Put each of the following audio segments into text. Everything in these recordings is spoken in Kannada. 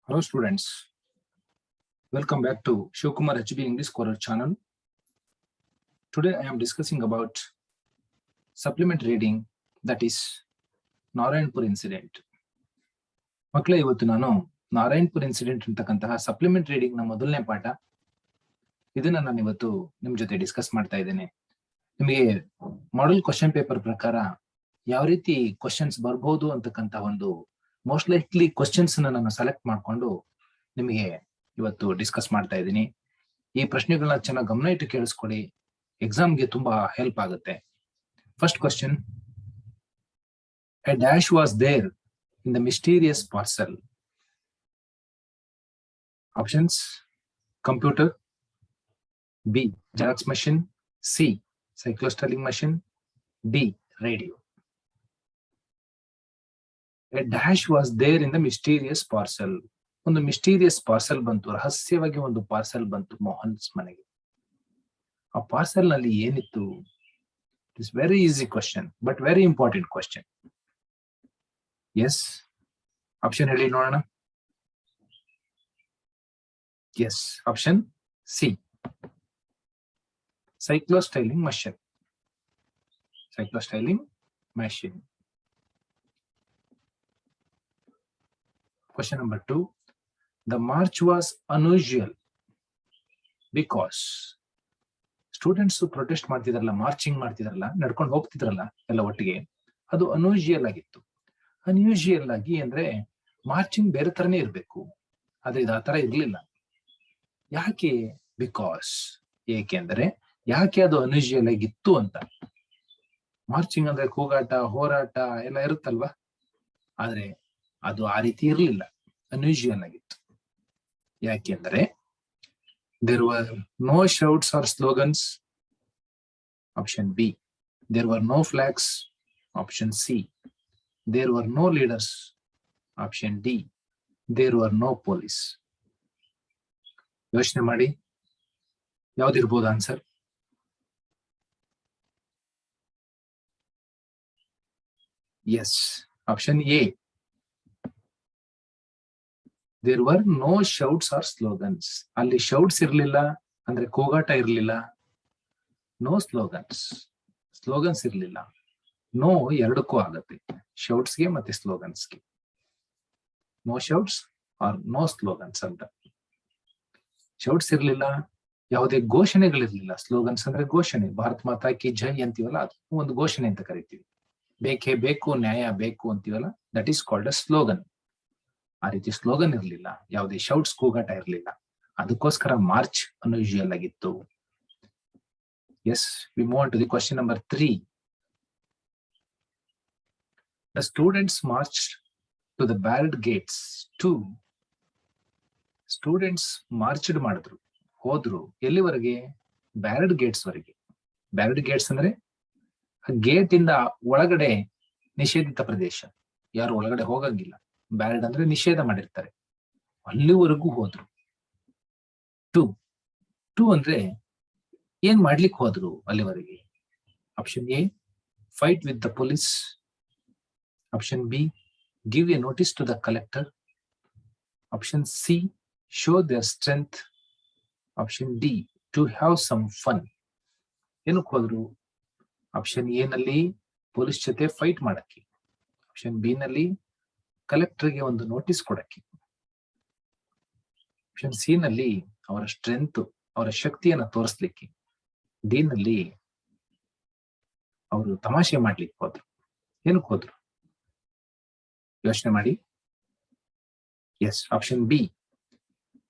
Hello students, welcome back to Shivkumar HB English Course channel. Today I am discussing about supplement reading, that is Narayanpur incident. ಮಕ್ಕಳೇ, ಇವತ್ತು ನಾನು ನಾರಾಯಣಪುರ ಇನ್ಸಿಡೆಂಟ್ ಅಂತಕ್ಕಂತಹ ಸಪ್ಲಿಮೆಂಟ್ ರೀಡಿಂಗ್ ನ ಮೊದಲನೇ ಪಾಠ ಇದನ್ನ ನಾನು ಇವತ್ತು ನಿಮ್ ಜೊತೆ ಡಿಸ್ಕಸ್ ಮಾಡ್ತಾ ಇದ್ದೇನೆ. ನಿಮಗೆ ಮಾಡೆಲ್ ಕ್ವಶನ್ ಪೇಪರ್ ಪ್ರಕಾರ ಯಾವ ರೀತಿ ಕ್ವಶನ್ಸ್ ಬರ್ಬೋದು ಅಂತಕ್ಕಂತ ಒಂದು ಮೋಸ್ಟ್ ಲೈಕ್ಲಿ ಕ್ವಶನ್ಸ್ ನಾನು ಸೆಲೆಕ್ಟ್ ಮಾಡ್ಕೊಂಡು ನಿಮಗೆ ಇವತ್ತು ಡಿಸ್ಕಸ್ ಮಾಡ್ತಾ ಇದ್ದೀನಿ. ಈ ಪ್ರಶ್ನೆಗಳನ್ನ ಚೆನ್ನಾಗಿ ಗಮನ ಇಟ್ಟು ಕೇಳಿಸ್ಕೊಳ್ಳಿ, ಎಕ್ಸಾಮ್ಗೆ ತುಂಬಾ ಹೆಲ್ಪ್ ಆಗುತ್ತೆ. First question, A dash was there in the mysterious parcel. Options: computer, B Xerox machine, C cyclostyling machine, D radio. A dash was there in the mysterious parcel. ಒಂದು ಮಿಸ್ಟೀರಿಯಸ್ ಪಾರ್ಸೆಲ್ ಬಂತು, ರಹಸ್ಯವಾಗಿ ಒಂದು ಪಾರ್ಸೆಲ್ ಬಂತು ಮೋಹನ್ಸ್ ಮನೆಗೆ. ಆ ಪಾರ್ಸೆಲ್ ನಲ್ಲಿ ಏನಿತ್ತು? It is very easy question but very important question. Yes, option ಹೇಳಿ ನೋಡೋಣ. Yes, option C cyclostyling machine. Cyclostyling machine. Question number 2. The march was unusual because students protest ಮಾಡ್ತಿದ್ರಲ್ಲ, ಮಾರ್ಚಿಂಗ್ ಮಾಡ್ತಿದ್ರಲ್ಲ, ನಡ್ಕೊಂಡು ಹೋಗ್ತಿದ್ರಲ್ಲ ಎಲ್ಲ ಒಟ್ಟಿಗೆ, ಅದು ಅನ್ಯೂಶುವಲ್ ಆಗಿತ್ತು. ಅನ್ಯೂಶುವಲ್ ಆಗಿ ಅಂದ್ರೆ ಮಾರ್ಚಿಂಗ್ ಬೇರೆ ತರನೇ ಇರ್ಬೇಕು, ಆದ್ರೆ ಇದು ಆ ತರ ಇರ್ಲಿಲ್ಲ. ಯಾಕೆ? ಬಿಕಾಸ್, ಏಕೆಂದ್ರೆ ಯಾಕೆ ಅದು ಅನ್ಯೂಶುವಲ್ ಆಗಿತ್ತು ಅಂತ. ಮಾರ್ಚಿಂಗ್ ಅಂದ್ರೆ ಕೂಗಾಟ, ಹೋರಾಟ ಎಲ್ಲ ಇರುತ್ತಲ್ವಾ, ಆದ್ರೆ ಅದು ಆ ರೀತಿ ಇರಲಿಲ್ಲ, ಅನ್ಯೂಶುವಲ್ ಆಗಿತ್ತು. ಯಾಕೆಂದ್ರೆ there were no shouts or slogans. Option B. There were no flags. Option C. There were no leaders. Option D. There were no police. ಯೋಚನೆ ಮಾಡಿ, ಯಾವ್ದಿರ್ಬೋದು answer? Yes, option A. There were no shouts or slogans. ಅಲ್ಲಿ ಶೌಟ್ಸ್ ಇರ್ಲಿಲ್ಲ ಅಂದ್ರೆ ಕೂಗಾಟ ಇರ್ಲಿಲ್ಲ. ನೋ ಸ್ಲೋಗನ್ಸ್, ಸ್ಲೋಗನ್ಸ್ ಇರ್ಲಿಲ್ಲ. ನೋ ಎರಡಕ್ಕೂ ಆಗತ್ತೆ, ಶೌಟ್ಸ್ಗೆ ಮತ್ತೆ ಸ್ಲೋಗನ್ಸ್ಗೆ. No shouts or no slogans ಅಂತ. ಶೌಟ್ಸ್ ಇರ್ಲಿಲ್ಲ, ಯಾವುದೇ ಘೋಷಣೆಗಳಿರ್ಲಿಲ್ಲ. ಸ್ಲೋಗನ್ಸ್ ಅಂದ್ರೆ ಘೋಷಣೆ, ಭಾರತ್ ಮಾತಾ ಕಿ ಜೈ ಅಂತೀವಲ್ಲ, ಅದು ಒಂದು ಘೋಷಣೆ ಅಂತ ಕರಿತೀವಿ. ಬೇಕೇ ಬೇಕು, ನ್ಯಾಯ ಬೇಕು ಅಂತೀವಲ್ಲ, that is called a slogan. ಆ ರೀತಿ ಸ್ಲೋಗನ್ ಇರಲಿಲ್ಲ, ಯಾವುದೇ ಶೌಟ್ಸ್ ಕೂಗಾಟ ಇರಲಿಲ್ಲ. ಅದಕ್ಕೋಸ್ಕರ ಮಾರ್ಚ್ ಅನ್ಯೂಶುವಲ್ ಆಗಿತ್ತು. Yes, we move on to the question number 3. The students march to the barred gates to. Students marched ಮಾಡಿದ್ರು, ಹೋದ್ರು ಎಲ್ಲಿವರೆಗೆ? ಬ್ಯಾರಿಡ್ ಗೇಟ್ಸ್ ವರೆಗೆ. ಬ್ಯಾರಿಡ್ ಗೇಟ್ಸ್ ಅಂದ್ರೆ ಗೇಟ್ ಇಂದ ಒಳಗಡೆ ನಿಷೇಧಿತ ಪ್ರದೇಶ, ಯಾರು ಒಳಗಡೆ ಹೋಗಂಗಿಲ್ಲ. ಬ್ಯಾರಿಡ್ ಅಂದ್ರೆ ನಿಷೇಧ ಮಾಡಿರ್ತಾರೆ, ಅಲ್ಲಿವರೆಗೂ ಹೋದ್ರು. ಟು ಅಂದ್ರೆ ಏನ್ ಮಾಡ್ಲಿಕ್ಕೆ ಹೋದ್ರು ಅಲ್ಲಿವರೆಗೆ? Option A, fight with the police. Option B, give a notice to the collector. Option C, show their strength. Option D, to have some fun. ಏನಕ್ಕೆ ಹೋದ್ರು? ಆಪ್ಷನ್ ಎ ನಲ್ಲಿ ಪೊಲೀಸ್ ಜೊತೆ ಫೈಟ್ ಮಾಡಕ್ಕೆ. ಆಪ್ಷನ್ ಬಿ ನಲ್ಲಿ ಕಲೆಕ್ಟರ್ಗೆ ಒಂದು ನೋಟಿಸ್ ಕೊಡಕ್ಕೆ. ಆಪ್ಷನ್ ಸಿ ನಲ್ಲಿ ಅವರ ಸ್ಟ್ರೆಂತ್, ಅವರ ಶಕ್ತಿಯನ್ನ ತೋರಿಸ್ಲಿಕ್ಕೆ. ಡಿ ನಲ್ಲಿ ಅವರು ತಮಾಷೆ ಮಾಡ್ಲಿಕ್ಕೆ ಹೋದ್ರು. ಏನಕ್ಕೆ ಹೋದ್ರು? ಯೋಚನೆ ಮಾಡಿ. Yes, option B,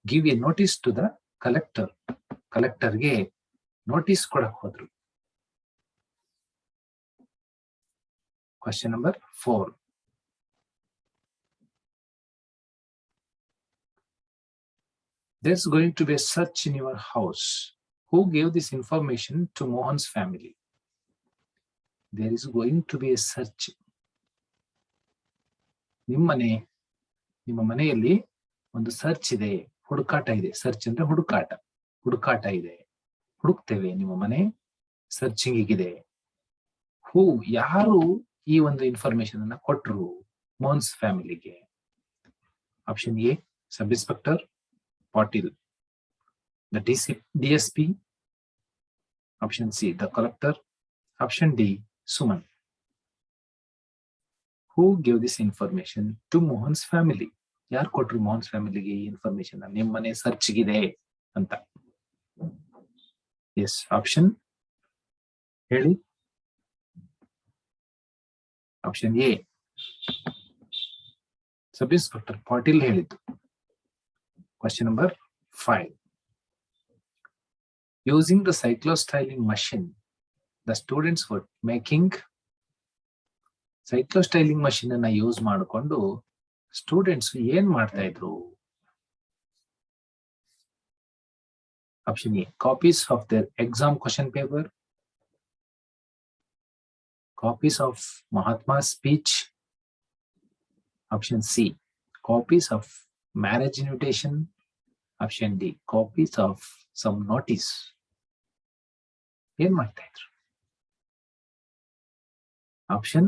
give a notice to the collector. ಕಲೆಕ್ಟರ್ಗೆ ನೋಟಿಸ್ ಕೊಡಕ್ ಹೋದ್ರು. Question number 4. There's going to be a search in your house. Who gave this information to Mohan's family? There is going to be a search. ನಿಮ್ಮ ಮನೆಯಲ್ಲಿ ಒಂದು ಸರ್ಚ್ ಇದೆ, ಹುಡುಕಾಟ ಇದೆ. ಸರ್ಚ್ ಅಂದ್ರೆ ಹುಡುಕಾಟ, ಹುಡುಕಾಟ ಇದೆ, ಹುಡುಕ್ತೇವೆ. ನಿಮ್ಮ ಮನೆ ಸರ್ಚಿಂಗ್ ಇದೆ. ಹೂ, ಯಾರು ಈ ಒಂದು ಇನ್ಫಾರ್ಮೇಶನ್ ಅನ್ನ ಕೊಟ್ರು ಮೋಹನ್ಸ್ ಫ್ಯಾಮಿಲಿಗೆ? Option A, Sub-Inspector Patil. The DSP. Option C, the collector. Option D, Suman. Who gave this information to Mohan's family? ಯಾರು ಕೊಟ್ರು ಮೋಹನ್ಸ್ ಫ್ಯಾಮಿಲಿಗೆ ಈ ಇನ್ಫಾರ್ಮೇಶನ್? ನಿಮ್ಮ ಮನೆ ಸರ್ಚ್ಗಿದೆ ಅಂತ. ಎಸ್, ಆಪ್ಷನ್ ಹೇಳಿ. Option A, sub inspector Patil ಹೇಳಿದ್ದು. Question number 5. Using the cyclostyling machine, the students were making. cyclostyling machine ಅನ್ನ ಯೂಸ್ ಮಾಡಿಕೊಂಡು ಸ್ಟೂಡೆಂಟ್ಸ್ ಏನ್ ಮಾಡ್ತಾ ಇದ್ರು? Option A, copies of their exam question paper, copies of Mahatma's speech. Option C, copies of marriage invitation. Option D, copies of some notice. ಏನ್ ಮಾಡ್ತಾ ಇದ್ರು? Option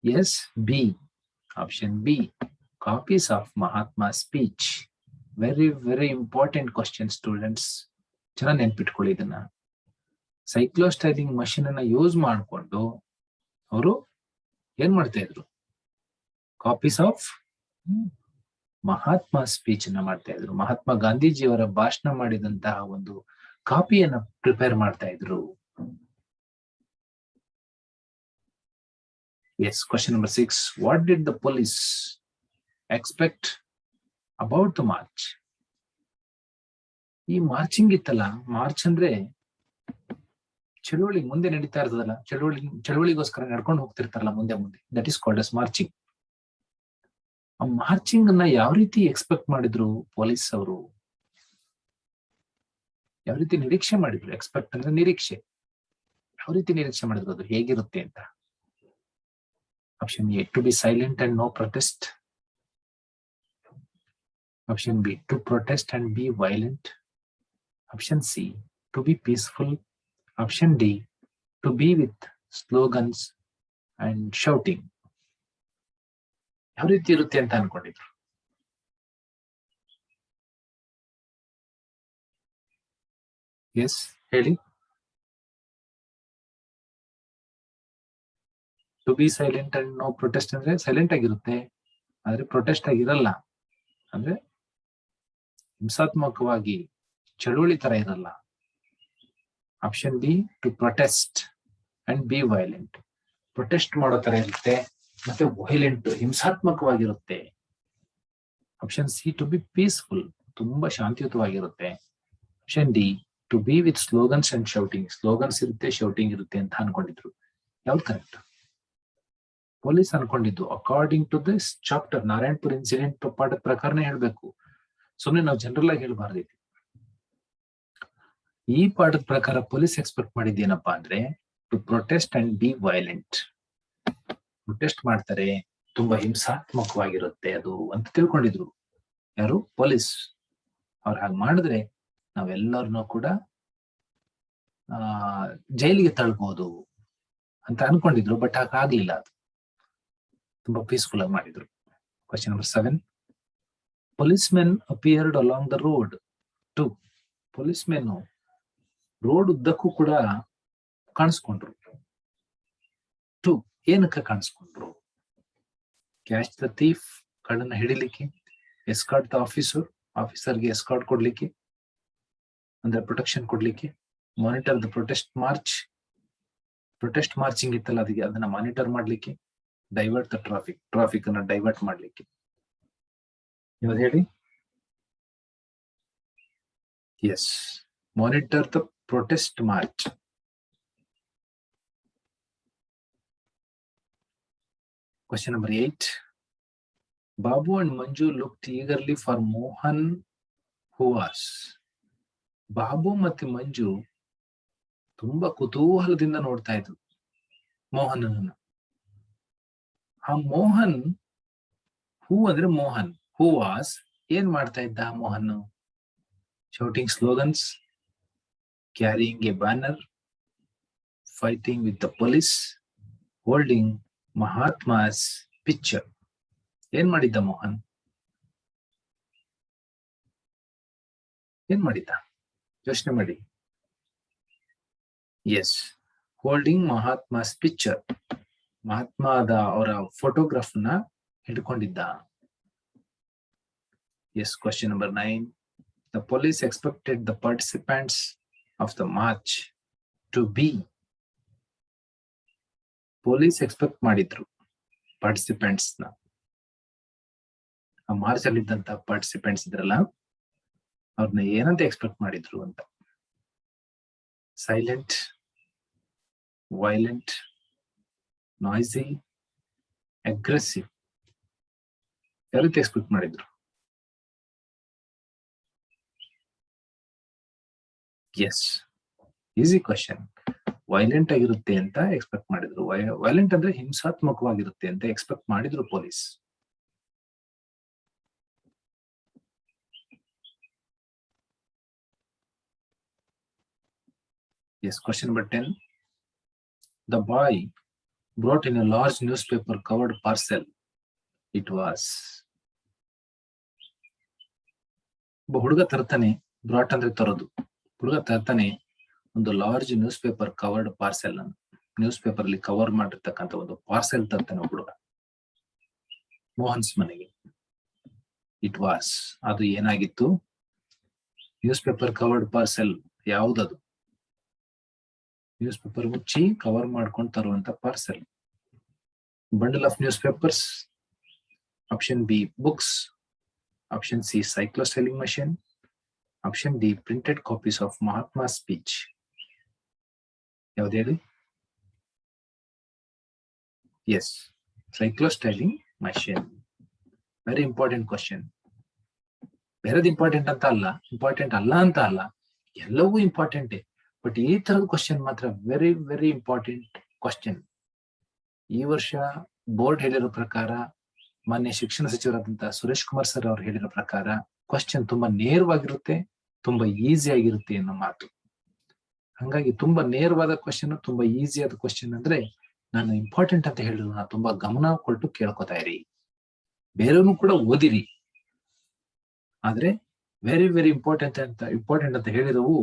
yes, B. Option B, copies of Mahatma speech. Very very important question students, ಚೆನ್ನಾಗಿ ನೆನ್ಪಿಟ್ಕೊಳ್ಳಿ ಇದನ್ನ. ಸೈಕ್ಲೋಸ್ಟೈಲಿಂಗ್ ಮಷಿನ್ ಅನ್ನ ಯೂಸ್ ಮಾಡಿಕೊಂಡು ಅವರು ಏನ್ ಮಾಡ್ತಾ ಇದ್ರು? ಕಾಪೀಸ್ ಆಫ್ ಮಹಾತ್ಮ ಸ್ಪೀಚ್ ಅನ್ನ ಮಾಡ್ತಾ ಇದ್ರು. ಮಹಾತ್ಮ ಗಾಂಧೀಜಿಯವರ ಭಾಷಣ ಮಾಡಿದಂತಹ ಒಂದು ಕಾಪಿಯನ್ನ ಪ್ರಿಪೇರ್ ಮಾಡ್ತಾ ಇದ್ರು. Yes, question number 6. What did the police expect about the march? ಈ ಮಾರ್ಚಿಂಗ್ ಇತ್ತಲ್ಲ, ಮಾರ್ಚ್ ಅಂದ್ರೆ ಚಳುವಳಿ ಮುಂದೆ ನಡೀತಾ ಇರ್ತದಲ್ಲ, ಚಳುವಳಿಗೋಸ್ಕರ ನಡ್ಕೊಂಡು ಹೋಗ್ತಿರ್ತಾರಲ್ಲ ಮುಂದೆ. That is called as marching. ಆ ಮಾರ್ಚಿಂಗ್ ಅನ್ನ ಯಾವ ರೀತಿ ಎಕ್ಸ್ಪೆಕ್ಟ್ ಮಾಡಿದ್ರು ಪೊಲೀಸ್ ಅವರು? ಯಾವ ರೀತಿ ನಿರೀಕ್ಷೆ ಮಾಡಿದ್ರು? ಎಕ್ಸ್ಪೆಕ್ಟ್ ಅಂದ್ರೆ ನಿರೀಕ್ಷೆ. ಯಾವ ರೀತಿ ನಿರೀಕ್ಷೆ ಮಾಡಿದ್ರು, ಅದು ಹೇಗಿರುತ್ತೆ ಅಂತ? Option A, to be silent and no protest. Option B, to protest and be violent. Option C, to be peaceful. Option D, to be with slogans and shouting. ಯಾವ ರೀತಿ ಇರುತ್ತೆ ಅಂತ ಅನ್ಕೊಂಡಿದ್ರು? ಎಸ್, ಹೇಳಿ. To be silent and no protest ಅಂದ್ರೆ ಸೈಲೆಂಟ್ ಆಗಿರುತ್ತೆ, ಆದ್ರೆ ಪ್ರೊಟೆಸ್ಟ್ ಆಗಿರಲ್ಲ. ಅಂದ್ರೆ ಹಿಂಸಾತ್ಮಕವಾಗಿ ಚಳುವಳಿ ತರ ಇರಲ್ಲ. Option B, to protest and be violent. Protest ಮಾಡೋ ತರ ಇರುತ್ತೆ, ಮತ್ತೆ violent ಹಿಂಸಾತ್ಮಕವಾಗಿರುತ್ತೆ. Option C, to be peaceful, ತುಂಬಾ ಶಾಂತಿಯುತವಾಗಿರುತ್ತೆ. Option D, to be with slogans and shouting. Slogans ಇರುತ್ತೆ, ಶೌಟಿಂಗ್ ಇರುತ್ತೆ ಅಂತ ಅನ್ಕೊಂಡಿದ್ರು. ಯಾವ್ದು ಕರೆಕ್ಟ್? ಪೊಲೀಸ್ ಅನ್ಕೊಂಡಿದ್ದು according to this chapter, Narayanpur incident ಪಾಠದ ಪ್ರಕಾರನೇ ಹೇಳ್ಬೇಕು. ಸುಮ್ನೆ ನಾವು ಜನರಲ್ ಆಗಿ ಹೇಳ್ಬಾರ್ದಿತ್ತು. ಈ ಪಾಠದ ಪ್ರಕಾರ ಪೊಲೀಸ್ ಎಕ್ಸ್ಪೆಕ್ಟ್ ಮಾಡಿದ್ದೇನಪ್ಪಾ ಅಂದ್ರೆ to protest and be violent. Protest ಮಾಡ್ತಾರೆ, ತುಂಬಾ ಹಿಂಸಾತ್ಮಕವಾಗಿರುತ್ತೆ ಅದು ಅಂತ ತಿಳ್ಕೊಂಡಿದ್ರು. ಯಾರು? ಪೊಲೀಸ್. ಅವ್ರು ಹಾಗೆ ಮಾಡಿದ್ರೆ ನಾವೆಲ್ಲರನ್ನೂ ಕೂಡ ಜೈಲಿಗೆ ತಳ್ಬಹುದು ಅಂತ ಅನ್ಕೊಂಡಿದ್ರು. ಬಟ್ ಹಾಗಾಗ್ಲಿಲ್ಲ, ಅದು ತುಂಬಾ ಪೀಸ್ಫುಲ್ ಆಗಿ ಮಾಡಿದ್ರು. Question number 7. Policemen appeared along the road to. Policemen road ಉದ್ದಕ್ಕೂ ಕೂಡ ಕಾಣಿಸ್ಕೊಂಡ್ರು. ಟು, ಏನಕ್ಕೆ ಕಾಣಿಸ್ಕೊಂಡ್ರು? ಕ್ಯಾಚ್ ದ ಥೀಫ್, ಕಳ್ಳನ್ನ ಹಿಡಿಲಿಕ್ಕೆ. ಎಸ್ಕಾರ್ಟ್ ದ ಆಫೀಸರ್, ಆಫೀಸರ್ಗೆ ಎಸ್ಕಾರ್ಟ್ ಕೊಡ್ಲಿಕ್ಕೆ ಅಂದ್ರೆ ಪ್ರೊಟೆಕ್ಷನ್ ಕೊಡ್ಲಿಕ್ಕೆ. Monitor the protest march, protest marching ಇತ್ತಲ್ಲ ಅದಕ್ಕೆ, ಅದನ್ನ ಮಾನಿಟರ್ ಮಾಡ್ಲಿಕ್ಕೆ. ಡೈವರ್ಟ್ ದ ಟ್ರಾಫಿಕ್, ಟ್ರಾಫಿಕ್ ಅನ್ನ ಡೈವರ್ಟ್ ಮಾಡ್ಲಿಕ್ಕೆ. ಇವಾಗ ಹೇಳಿ. Yes, monitor the protest march. Question number 8. Babu and Manju looked eagerly for Mohan, who was. Babu ಮತ್ತೆ ಮಂಜು ತುಂಬಾ ಕುತೂಹಲದಿಂದ ನೋಡ್ತಾ ಇದ್ರು ಮೋಹನನ್ನ. ಆ ಮೋಹನ್, ಹೂ ಅಂದ್ರೆ ಮೋಹನ್, ಹೂ ವಾಸ್ ಏನ್ ಮಾಡ್ತಾ ಇದ್ದ Mohan? Shouting slogans, carrying a banner, fighting with the police, holding Mahatma's picture. ಏನ್ ಮಾಡಿದ್ದ ಮೋಹನ್? ಏನ್ ಮಾಡಿದ್ದ ಯೋಚನೆ ಮಾಡಿ. ಎಸ್, ಹೋಲ್ಡಿಂಗ್ ಮಹಾತ್ಮಾಸ್ ಪಿಕ್ಚರ್, ಮಹಾತ್ಮಾದ ಅವರ ಫೋಟೋಗ್ರಾಫ್ ನ ಹಿಡ್ಕೊಂಡಿದ್ದ. Yes, question number 9. The police expected the participants of the march to be. Police expect ಮಾಡಿದ್ರು ಪಾರ್ಟಿಸಿಪೆಂಟ್ಸ್ ನ, ಆ ಮಾರ್ಚ್ ಅಲ್ಲಿ ಇದ್ದಂತ ಪಾರ್ಟಿಸಿಪೆಂಟ್ಸ್ ಇದ್ರಲ್ಲ ಅವ್ರನ್ನ ಏನಂತ ಎಕ್ಸ್ಪೆಕ್ಟ್ ಮಾಡಿದ್ರು ಅಂತ. ಸೈಲೆಂಟ್, ವೈಲೆಂಟ್, ನಾಯ್ಸಿ, ಅಗ್ರೆಸಿವ್, ಯಾವ ರೀತಿ ಎಕ್ಸ್ಪೆಕ್ಟ್ ಮಾಡಿದ್ರು? S, easy question. ವೈಲೆಂಟ್ ಆಗಿರುತ್ತೆ ಅಂತ ಎಕ್ಸ್ಪೆಕ್ಟ್ ಮಾಡಿದ್ರು. ವೈಲೆಂಟ್ ಅಂದ್ರೆ ಹಿಂಸಾತ್ಮಕವಾಗಿರುತ್ತೆ ಅಂತ ಎಕ್ಸ್ಪೆಕ್ಟ್ ಮಾಡಿದ್ರು police. Yes, question number 10. The boy brought in a large newspaper covered parcel. It was. ಹುಡುಗ ತರ್ತಾನೆ, ಬ್ರಾಟ್ ಅಂದ್ರೆ ತರೋದು. ಹುಡುಗ ತರ್ತಾನೆ ಒಂದು large news paper covered parcel ಅನ್ನು, ನ್ಯೂಸ್ ಪೇಪರ್ ಅಲ್ಲಿ ಕವರ್ ಮಾಡಿರ್ತಕ್ಕಂಥ ಒಂದು ಪಾರ್ಸೆಲ್ ತರ್ತಾನೆ ಹುಡುಗ ಮೋಹನ್ಸ್ ಮನೆಗೆ. ಇಟ್ ವಾಸ್, ಅದು ಏನಾಗಿತ್ತು? Newspaper covered parcel. ಯಾವುದದು? ನ್ಯೂಸ್ ಪೇಪರ್ ಮುಚ್ಚಿ ಕವರ್ ಮಾಡ್ಕೊಂಡು ತರುವಂತ parcel. Bundle of newspapers. Option B books, option C cyclostyling machine, option D printed copies of Mahatma speech. ಯಾವ್ದು ಹೇಳಿ? Yes, cyclostyling machine. Very important question. ಬೇರೆದು ಇಂಪಾರ್ಟೆಂಟ್ ಅಂತ ಅಲ್ಲ, ಇಂಪಾರ್ಟೆಂಟ್ ಅಲ್ಲ ಅಂತ ಅಲ್ಲ, ಎಲ್ಲವೂ ಇಂಪಾರ್ಟೆಂಟೇ. ಬಟ್ ಈ ತರದ ಕ್ವಶನ್ ಮಾತ್ರ ವೆರಿ ವೆರಿ ಇಂಪಾರ್ಟೆಂಟ್ ಕ್ವಶನ್. ಈ ವರ್ಷ ಬೋರ್ಡ್ ಹೇಳಿರೋ ಪ್ರಕಾರ, ಮಾನ್ಯ ಶಿಕ್ಷಣ ಸಚಿವರಾದಂತಹ ಸುರೇಶ್ ಕುಮಾರ್ ಸರ್ ಅವ್ರು ಹೇಳಿರೋ ಪ್ರಕಾರ ಕ್ವಶನ್ ತುಂಬಾ ನೇರವಾಗಿರುತ್ತೆ, ತುಂಬಾ ಈಸಿ ಆಗಿರುತ್ತೆ ಅನ್ನೋ ಮಾತು. ಹಂಗಾಗಿ ತುಂಬಾ ನೇರವಾದ ಕ್ವಶನ್, ತುಂಬಾ ಈಸಿ ಆದ ಕ್ವಶನ್ ಅಂದ್ರೆ ನಾನು ಇಂಪಾರ್ಟೆಂಟ್ ಅಂತ ಹೇಳಿದ್ರು ನಾ ತುಂಬಾ ಗಮನ ಕೊಟ್ಟು ಕೇಳ್ಕೊತಾ ಇರಿ. ಬೇರೆಯವ್ರು ಕೂಡ ಓದಿರಿ, ಆದ್ರೆ ವೆರಿ ವೆರಿ ಇಂಪಾರ್ಟೆಂಟ್ ಅಂತ ಹೇಳಿರೋವು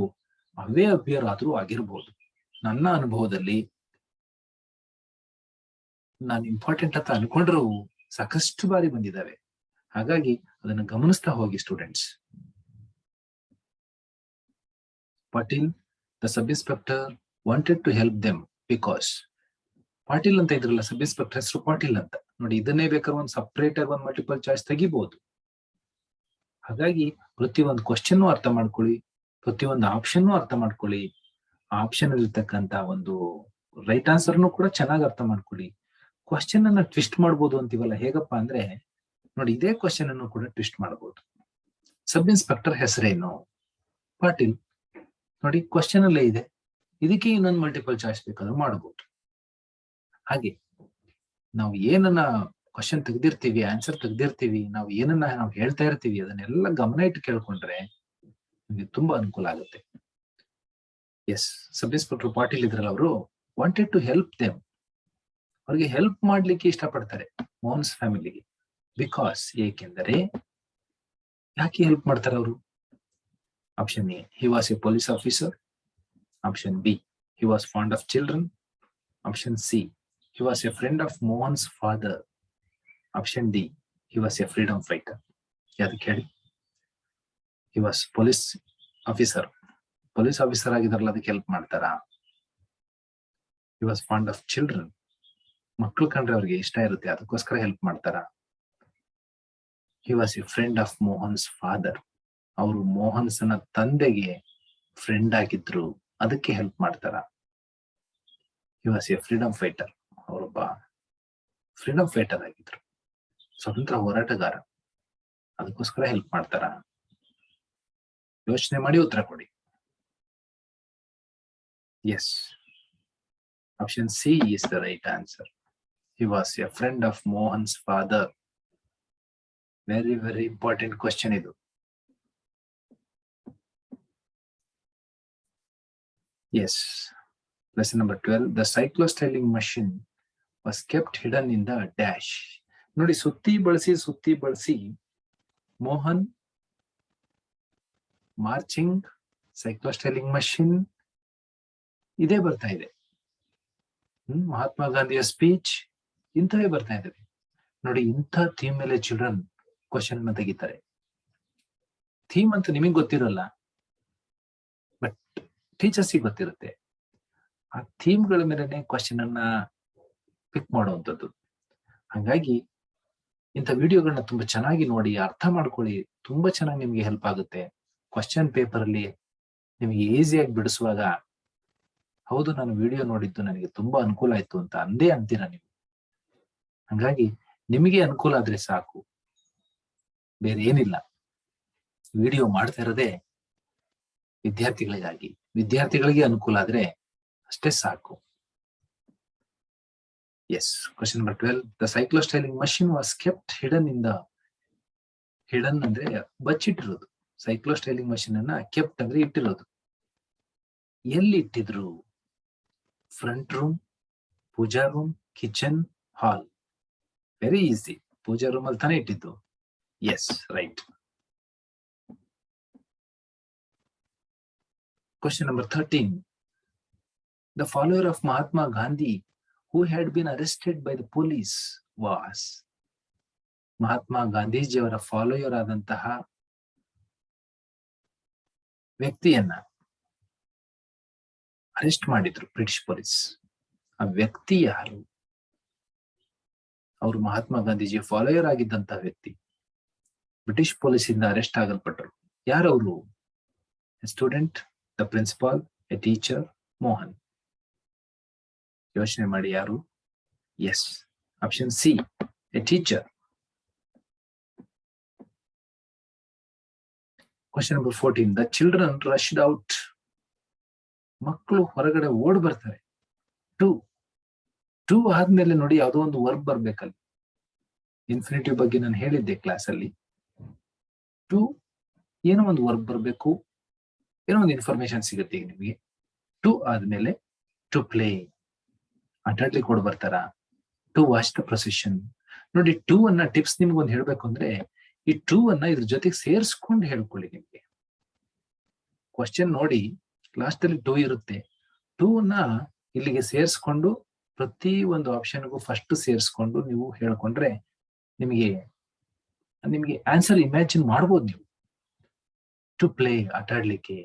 ಅವೇ ಅಪಿಯರ್ ಆದ್ರೂ ಆಗಿರ್ಬೋದು. ನನ್ನ ಅನುಭವದಲ್ಲಿ ನಾನು ಇಂಪಾರ್ಟೆಂಟ್ ಅಂತ ಅನ್ಕೊಂಡ್ರು ಸಾಕಷ್ಟು ಬಾರಿ ಬಂದಿದ್ದಾವೆ. ಹಾಗಾಗಿ ಅದನ್ನು ಗಮನಿಸ್ತಾ ಹೋಗಿ students. Patil the sub inspector wanted to help them because. Patil ಅಂತ ಇದ್ರಲ್ಲ ಸಬ್ ಇನ್ಸ್ಪೆಕ್ಟರ್ ಹೆಸರು ಪಾಟೀಲ್ ಅಂತ. ನೋಡಿ, ಇದನ್ನೇ ಬೇಕಾದ್ರೆ ಒಂದು ಸಪರೇಟ್ ಆಗಿ ಒಂದು ಮಲ್ಟಿಪಲ್ ಚಾಯ್ಸ್ ತೆಗಿಬಹುದು. ಹಾಗಾಗಿ ಪ್ರತಿಯೊಂದು ಕ್ವಶನ್ ಅರ್ಥ ಮಾಡ್ಕೊಳ್ಳಿ, ಪ್ರತಿಯೊಂದು ಆಪ್ಷನ್ ಅರ್ಥ ಮಾಡ್ಕೊಳ್ಳಿ. ಆ ಆಪ್ಷನ್ ಇರ್ತಕ್ಕಂತ ಒಂದು ರೈಟ್ ಆನ್ಸರ್ನು ಕೂಡ ಚೆನ್ನಾಗಿ ಅರ್ಥ ಮಾಡ್ಕೊಳ್ಳಿ. ಕ್ವಶನ್ ಅನ್ನ ಟ್ವಿಸ್ಟ್ ಮಾಡ್ಬೋದು ಅಂತೀವಲ್ಲ, ಹೇಗಪ್ಪ ಅಂದ್ರೆ ನೋಡಿ, ಇದೇ ಕ್ವಶನ್ ಅನ್ನು ಕೂಡ ಟ್ವಿಸ್ಟ್ ಮಾಡಬಹುದು. ಸಬ್ ಇನ್ಸ್ಪೆಕ್ಟರ್ ಹೆಸರೇನು? ಪಾಟೀಲ್. ನೋಡಿ, ಕ್ವಶನ್ ಅಲ್ಲೇ ಇದೆ, ಇದಕ್ಕೆ ಇನ್ನೊಂದು ಮಲ್ಟಿಪಲ್ ಚಾಯ್ಸ್ ಬೇಕಾದ್ರೂ ಮಾಡಬಹುದು. ಹಾಗೆ ನಾವು ಏನನ್ನ ಕ್ವಶನ್ ತೆಗ್ದಿರ್ತೀವಿ, ಆನ್ಸರ್ ತೆಗ್ದಿರ್ತೀವಿ, ನಾವು ಏನನ್ನ ನಾವು ಹೇಳ್ತಾ ಇರ್ತೀವಿ, ಅದನ್ನೆಲ್ಲ ಗಮನ ಇಟ್ಟು ಕೇಳ್ಕೊಂಡ್ರೆ ನಿಮ್ಗೆ ತುಂಬಾ ಅನುಕೂಲ ಆಗುತ್ತೆ. ಎಸ್, ಸಬ್ ಇನ್ಸ್ಪೆಕ್ಟರ್ ಪಾಟೀಲ್ ಇದ್ರಲ್ಲ, ಅವರು ವಾಂಟೆಡ್ ಟು ಹೆಲ್ಪ್ ದೆಮ್, ಅವ್ರಿಗೆ ಹೆಲ್ಪ್ ಮಾಡ್ಲಿಕ್ಕೆ ಇಷ್ಟಪಡ್ತಾರೆ ಮೋಹನ್ಸ್ ಫ್ಯಾಮಿಲಿಗೆ. ಬಿಕಾಸ್, ಏಕೆಂದರೆ, ಯಾಕೆ ಹೆಲ್ಪ್ ಮಾಡ್ತಾರೆ ಅವರು? Option A, he was A police officer. Option B, he was fond of children. Option C, he was a friend of Mohan's father. Option D, he was a freedom fighter. ಯಾದಕ್ಕೆ ಹೇಳಿ? he was police officer. police officer ಆಗಿದ್ರಲ್ಲ, ಅದಕ್ಕೆ ಹೆಲ್ಪ್ ಮಾಡ್ತಾರಾ? he was fond of children. ಮಕ್ಕಳು ಕಂಡ್ರೆ ಅವ್ರಿಗೆ ಇಷ್ಟ ಇರುತ್ತೆ, ಅದಕ್ಕೋಸ್ಕರ ಹೆಲ್ಪ್ ಮಾಡ್ತಾರಾ? he was a friend of Mohan's father. ಅವರು ಮೋಹನ್ಸನ ತಂದೆಗೆ ಫ್ರೆಂಡ್ ಆಗಿದ್ರು, ಅದಕ್ಕೆ ಹೆಲ್ಪ್ ಮಾಡ್ತಾರಾ? he was a freedom fighter. ಅವರೊಬ್ಬ ಫ್ರೀಡಮ್ ಫೈಟರ್ ಆಗಿದ್ರು, ಸ್ವತಂತ್ರ ಹೋರಾಟಗಾರ, ಅದಕ್ಕೋಸ್ಕರ ಹೆಲ್ಪ್ ಮಾಡ್ತಾರ? ಯೋಚನೆ ಮಾಡಿ ಉತ್ತರ ಕೊಡಿ. Yes, option C is the right answer. He was a friend of Mohan's father. Very very important question ಇದು. Yes, lesson number 12. The cyclostyling machine was kept hidden in the dash. ನೋಡಿ, ಸುತ್ತಿ ಬಳಸಿ ಮಾರ್ಚಿಂಗ್, ಸೈಕ್ಲೋಸ್ಟೈಲಿಂಗ್ ಮಷಿನ್ ಇದೇ ಬರ್ತಾ ಇದೆ. ಮಹಾತ್ಮ ಗಾಂಧಿಯ ಸ್ಪೀಚ್ ಇಂಥವೇ ಬರ್ತಾ ಇದ್ದಾವೆ ನೋಡಿ. ಇಂಥ ಥೀಮ್ ಮೇಲೆ ಚಿಲ್ಡ್ರನ್ ಕ್ವಶನ್ ಅನ್ನ ತೆಗಿತಾರೆ. ಥೀಮ್ ಅಂತ ನಿಮಗೆ ಗೊತ್ತಿರಲ್ಲ, ಬಟ್ ಟೀಚರ್ಸಿಗೆ ಗೊತ್ತಿರುತ್ತೆ. ಆ ಥೀಮ್ಗಳ ಮೇಲೆ ಕ್ವಶನ್ ಅನ್ನ ಪಿಕ್ ಮಾಡುವಂಥದ್ದು. ಹಾಗಾಗಿ ಇಂಥ ವಿಡಿಯೋಗಳನ್ನ ತುಂಬಾ ಚೆನ್ನಾಗಿ ನೋಡಿ, ಅರ್ಥ ಮಾಡ್ಕೊಳ್ಳಿ. ತುಂಬಾ ಚೆನ್ನಾಗಿ ನಿಮ್ಗೆ ಹೆಲ್ಪ್ ಆಗುತ್ತೆ. ಕ್ವಶನ್ ಪೇಪರ್ ಅಲ್ಲಿ ನಿಮ್ಗೆ ಈಸಿಯಾಗಿ ಬಿಡಿಸುವಾಗ, ಹೌದು ನಾನು ವಿಡಿಯೋ ನೋಡಿದ್ದು ನನಗೆ ತುಂಬಾ ಅನುಕೂಲ ಆಯ್ತು ಅಂತ ಅಂತೀರಾ ನೀವು. ಹಾಗಾಗಿ ನಿಮಗೆ ಅನುಕೂಲ ಆದ್ರೆ ಸಾಕು, ಬೇರೆ ಏನಿಲ್ಲ. ವಿಡಿಯೋ ಮಾಡ್ತಾ ಇರೋದೇ ವಿದ್ಯಾರ್ಥಿಗಳಿಗಾಗಿ. ವಿದ್ಯಾರ್ಥಿಗಳಿಗೆ ಅನುಕೂಲ ಆದ್ರೆ ಅಷ್ಟೇ ಸಾಕು. Yes, question number 12. The cyclostyling machine was kept hidden in the, hidden ಅಂದ್ರೆ ಬಚ್ಚಿಟ್ಟಿರೋದು. ಸೈಕ್ಲೋಸ್ಟೈಲಿಂಗ್ ಮಷಿನ್ ಅನ್ನ ಕೆಪ್ಟ್ ಅಂದ್ರೆ ಇಟ್ಟಿರೋದು. ಎಲ್ಲಿ ಇಟ್ಟಿದ್ರು? Front room, puja room, kitchen, hall. Very easy. Puja room ಅಲ್ಲಿ ತಾನೇ ಇಟ್ಟಿದ್ದು. Yes, right. Question number 13. The follower of Mahatma Gandhi who had been arrested by the police was. Mahatma ಗಾಂಧೀಜಿಯವರ ಫಾಲೋಯರ್ ಆದಂತಹ ವ್ಯಕ್ತಿಯನ್ನ ಅರೆಸ್ಟ್ ಮಾಡಿದ್ರು ಬ್ರಿಟಿಷ್ ಪೊಲೀಸ್. ಆ ವ್ಯಕ್ತಿ ಯಾರು? ಅವರು ಮಹಾತ್ಮ ಗಾಂಧೀಜಿ ಫಾಲೋಯರ್ ಆಗಿದ್ದಂತಹ ವ್ಯಕ್ತಿ ಬ್ರಿಟಿಷ್ ಪೊಲೀಸ್ ಇಂದ ಅರೆಸ್ಟ್ ಆಗಲ್ಪಟ್ಟರು. ಯಾರವರು? Student, the principal, a teacher, Mohan. ಯೋಚನೆ ಮಾಡಿ ಯಾರು? Yes, option C, a teacher. Question number 14. The children rushed out. ಮಕ್ಕಳು ಹೊರಗಡೆ ಓಡ್ ಬರ್ತಾರೆ. ಟು ಆದ್ಮೇಲೆ ನೋಡಿ ಯಾವುದೋ ಒಂದು ವರ್ಬ್ ಬರ್ಬೇಕಲ್ಲಿ. ಇನ್ಫಿನಿಟಿವ್ ಬಗ್ಗೆ ನಾನು ಹೇಳಿದ್ದೆ ಕ್ಲಾಸ್ ಅಲ್ಲಿ. ಟು ಏನೋ ಒಂದು ವರ್ಬ್ ಬರ್ಬೇಕು, ಏನೋ ಒಂದು ಇನ್ಫಾರ್ಮೇಶನ್ ಸಿಗುತ್ತೆ ಈಗ ನಿಮಗೆ. ಟು ಆದ್ಮೇಲೆ ಟು ಪ್ಲೇ, ಆಟಾಡ್ಲಿಕ್ಕೆ ಓಡ್ ಬರ್ತಾರ. To watch the procession. ನೋಡಿ, ಟು ಅನ್ನ ಟಿಪ್ಸ್ ನಿಮ್ಗೊಂದು ಹೇಳ್ಬೇಕು ಅಂದ್ರೆ, ಈ ಟು ಅನ್ನ ಇದ್ರ ಜೊತೆಗೆ ಸೇರಿಸ್ಕೊಂಡು ಹೇಳ್ಕೊಳ್ಳಿ. ನಿಮ್ಗೆ ಕ್ವಶನ್ ನೋಡಿ ಲಾಸ್ಟ್ ಅಲ್ಲಿ ಟು ಇರುತ್ತೆ. ಟು ಅನ್ನ ಇಲ್ಲಿಗೆ ಸೇರಿಸ್ಕೊಂಡು ಪ್ರತಿ ಒಂದು ಆಪ್ಷನ್ಗೂ ಫಸ್ಟ್ ಸೇರಿಸ್ಕೊಂಡು ನೀವು ಹೇಳ್ಕೊಂಡ್ರೆ ನಿಮಗೆ ಆನ್ಸರ್ ಇಮ್ಯಾಜಿನ್ ಮಾಡ್ಬೋದು ನೀವು. ಟು ಪ್ಲೇ, ಆಟಾಡ್ಲಿಕ್ಕೆ.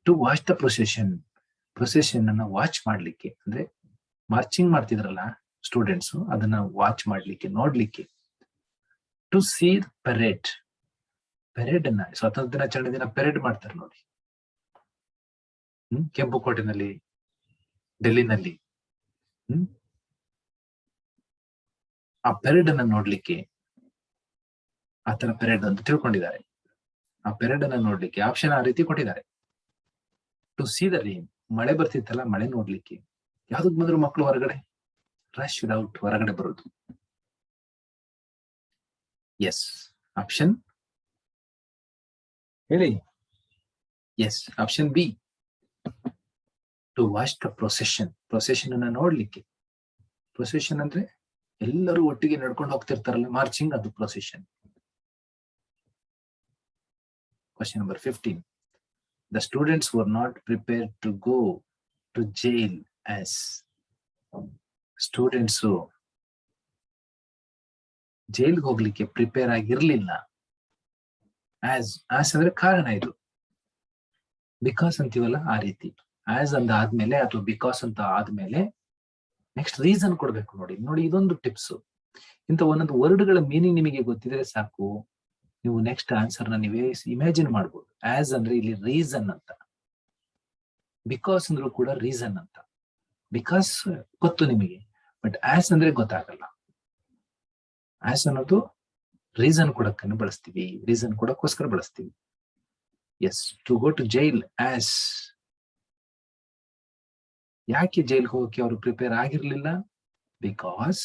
ಟು ವಾಚ್ ದ ಪ್ರೊಸೆಷನ್ ಅನ್ನ ವಾಚ್ ಮಾಡ್ಲಿಕ್ಕೆ, ಅಂದ್ರೆ ಮಾರ್ಚಿಂಗ್ ಮಾಡ್ತಿದ್ರಲ್ಲ ಸ್ಟೂಡೆಂಟ್ಸ್, ಅದನ್ನ ವಾಚ್ ಮಾಡ್ಲಿಕ್ಕೆ, ನೋಡ್ಲಿಕ್ಕೆ. ಟು ಸಿ ಪೆರೇಡ್ ಅನ್ನ, ಸ್ವಾತಂತ್ರ್ಯ ದಿನಾಚರಣೆ ದಿನ ಪೆರೇಡ್ ಮಾಡ್ತಾರೆ ನೋಡಿ, ಕೆಂಪುಕೋಟೆನಲ್ಲಿ, ಡೆಲ್ಲಿನಲ್ಲಿ. ಆ ಪೆರೇಡ್ ಅನ್ನ ನೋಡ್ಲಿಕ್ಕೆ, ಆತರ ಪೆರೇಡ್ ಅಂತ ತಿಳ್ಕೊಂಡಿದ್ದಾರೆ. ಆ ಪೆರೇಡ್ ಅನ್ನ ನೋಡ್ಲಿಕ್ಕೆ ಆಪ್ಷನ್ ಆ ರೀತಿ ಕೊಟ್ಟಿದ್ದಾರೆ. ಟು ಸಿ ದ ರೇನ್, ಮಳೆ ಬರ್ತಿತ್ತಲ್ಲ, ಮಳೆ ನೋಡ್ಲಿಕ್ಕೆ. ಯಾವ್ದಕ್ ಬಂದ್ರು ಮಕ್ಕಳು ಹೊರಗಡೆ? ರಶ್ ಔಟ್, ಹೊರಗಡೆ ಬರೋದು. ಎಸ್, ಆಪ್ಷನ್ ಹೇಳಿ. Yes, option B, to watch the procession ಅನ್ನ ನೋಡ್ಲಿಕ್ಕೆ. ಪ್ರೊಸೆಷನ್ ಅಂದ್ರೆ ಎಲ್ಲರೂ ಒಟ್ಟಿಗೆ ನಡ್ಕೊಂಡು ಹೋಗ್ತಿರ್ತಾರಲ್ಲ, ಮಾರ್ಚಿಂಗ್, ಅದು procession. Question number 15. The students were not prepared to go to jail as. Students ಜೈಲ್ಗೆ ಹೋಗ್ಲಿಕ್ಕೆ ಪ್ರಿಪೇರ್ ಆಗಿರ್ಲಿಲ್ಲ. ಆಸ್ ಅಂದ್ರೆ ಕಾರಣ. ಇದು ಬಿಕಾಸ್ ಅಂತೀವಲ್ಲ, ಆ ರೀತಿ. ಆಸ್ ಅಂತ ಆದ್ಮೇಲೆ ಅಥವಾ ಬಿಕಾಸ್ ಅಂತ ಆದ್ಮೇಲೆ ನೆಕ್ಸ್ಟ್ ರೀಸನ್ ಕೊಡ್ಬೇಕು. ನೋಡಿ ಇದೊಂದು ಟಿಪ್ಸ್. ಇಂಥ ಒಂದೊಂದು ವರ್ಡ್ಗಳ ಮೀನಿಂಗ್ ನಿಮಗೆ ಗೊತ್ತಿದ್ರೆ ಸಾಕು, ನೀವು ನೆಕ್ಸ್ಟ್ ಆನ್ಸರ್ ನ ನೀವೇ ಇಮ್ಯಾಜಿನ್ ಮಾಡ್ಬೋದು. ಆಸ್ ಅಂದ್ರೆ ಇಲ್ಲಿ ರೀಸನ್ ಅಂತ, ಬಿಕಾಸ್ ಅಂದ್ರೂ ಕೂಡ ರೀಸನ್ ಅಂತ. ಬಿಕಾಸ್ ಗೊತ್ತು ನಿಮಗೆ, ಬಟ್ ಆಸ್ ಅಂದ್ರೆ ಗೊತ್ತಾಗಲ್ಲ. ಆಸ್ ಅನ್ನೋದು ರೀಸನ್ ಕೊಡಕ್ಕನ್ನು ಬಳಸ್ತೀವಿ, ರೀಸನ್ ಕೊಡಕ್ಕೋಸ್ಕರ ಬಳಸ್ತೀವಿ. Yes, to go to jail as. ಯಾಕೆ ಜೈಲ್ಗೆ ಹೋಗಕ್ಕೆ ಅವರು ಪ್ರಿಪೇರ್ ಆಗಿರ್ಲಿಲ್ಲ? Because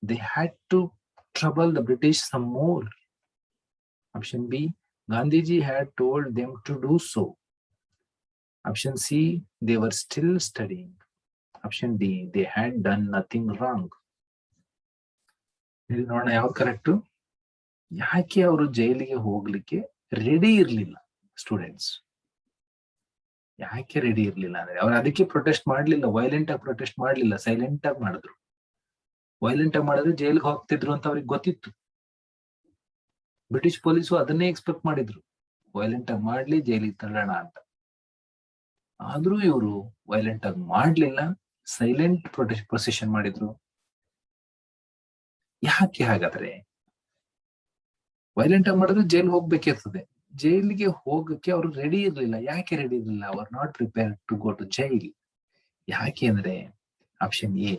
they had to trouble the British some more. Option B, Gandhiji had told them to do so. Option C, they were still studying. Option D, they had done nothing wrong. ಇಲ್ಲಿ ನೋಡೋಣ ಯಾವ್ದು ಕರೆಕ್ಟ್. ಯಾಕೆ ಅವರು ಜೈಲಿಗೆ ಹೋಗ್ಲಿಕ್ಕೆ ರೆಡಿ ಇರ್ಲಿಲ್ಲ? ಸ್ಟೂಡೆಂಟ್ಸ್. ಯಾಕೆ ರೆಡಿ ಇರ್ಲಿಲ್ಲ ಅಂದ್ರೆ ಅವ್ರು ಅದಕ್ಕೆ ಪ್ರೊಟೆಸ್ಟ್ ಮಾಡ್ಲಿಲ್ಲ, ವೈಲೆಂಟ್ ಆಗಿ ಪ್ರೊಟೆಸ್ಟ್ ಮಾಡ್ಲಿಲ್ಲ, ಸೈಲೆಂಟ್ ಆಗಿ ಮಾಡಿದ್ರು. ವೈಲೆಂಟ್ ಆಗಿ ಮಾಡಿದ್ರೆ ಜೈಲ್ಗೆ ಹೋಗ್ತಿದ್ರು ಅಂತ ಅವ್ರಿಗೆ ಗೊತ್ತಿತ್ತು. ಬ್ರಿಟಿಷ್ ಪೊಲೀಸು ಅದನ್ನೇ ಎಕ್ಸ್ಪೆಕ್ಟ್ ಮಾಡಿದ್ರು, ವೈಲೆಂಟ್ ಆಗಿ ಮಾಡ್ಲಿ, ಜೈಲಿಗೆ ತಳ್ಳೋಣ ಅಂತ. ಆದ್ರೂ ಇವರು ವೈಲೆಂಟ್ ಆಗಿ ಮಾಡ್ಲಿಲ್ಲ, ಸೈಲೆಂಟ್ ಪ್ರೊಸೆಷನ್ ಮಾಡಿದ್ರು. ಯಾಕೆ ಹಾಗಾದ್ರೆ? ವೈಲೆಂಟ್ ಆಗಿ ಮಾಡಿದ್ರೆ ಜೈಲ್ ಹೋಗ್ಬೇಕಿರ್ತದೆ, ಜೈಲಿಗೆ ಹೋಗಕ್ಕೆ ಅವರು ರೆಡಿ ಇರ್ಲಿಲ್ಲ. ಯಾಕೆ ರೆಡಿ ಇರ್ಲಿಲ್ಲ? ಅವರ್ not prepare to go to jail. ಯಾಕೆ ಅಂದ್ರೆ option A,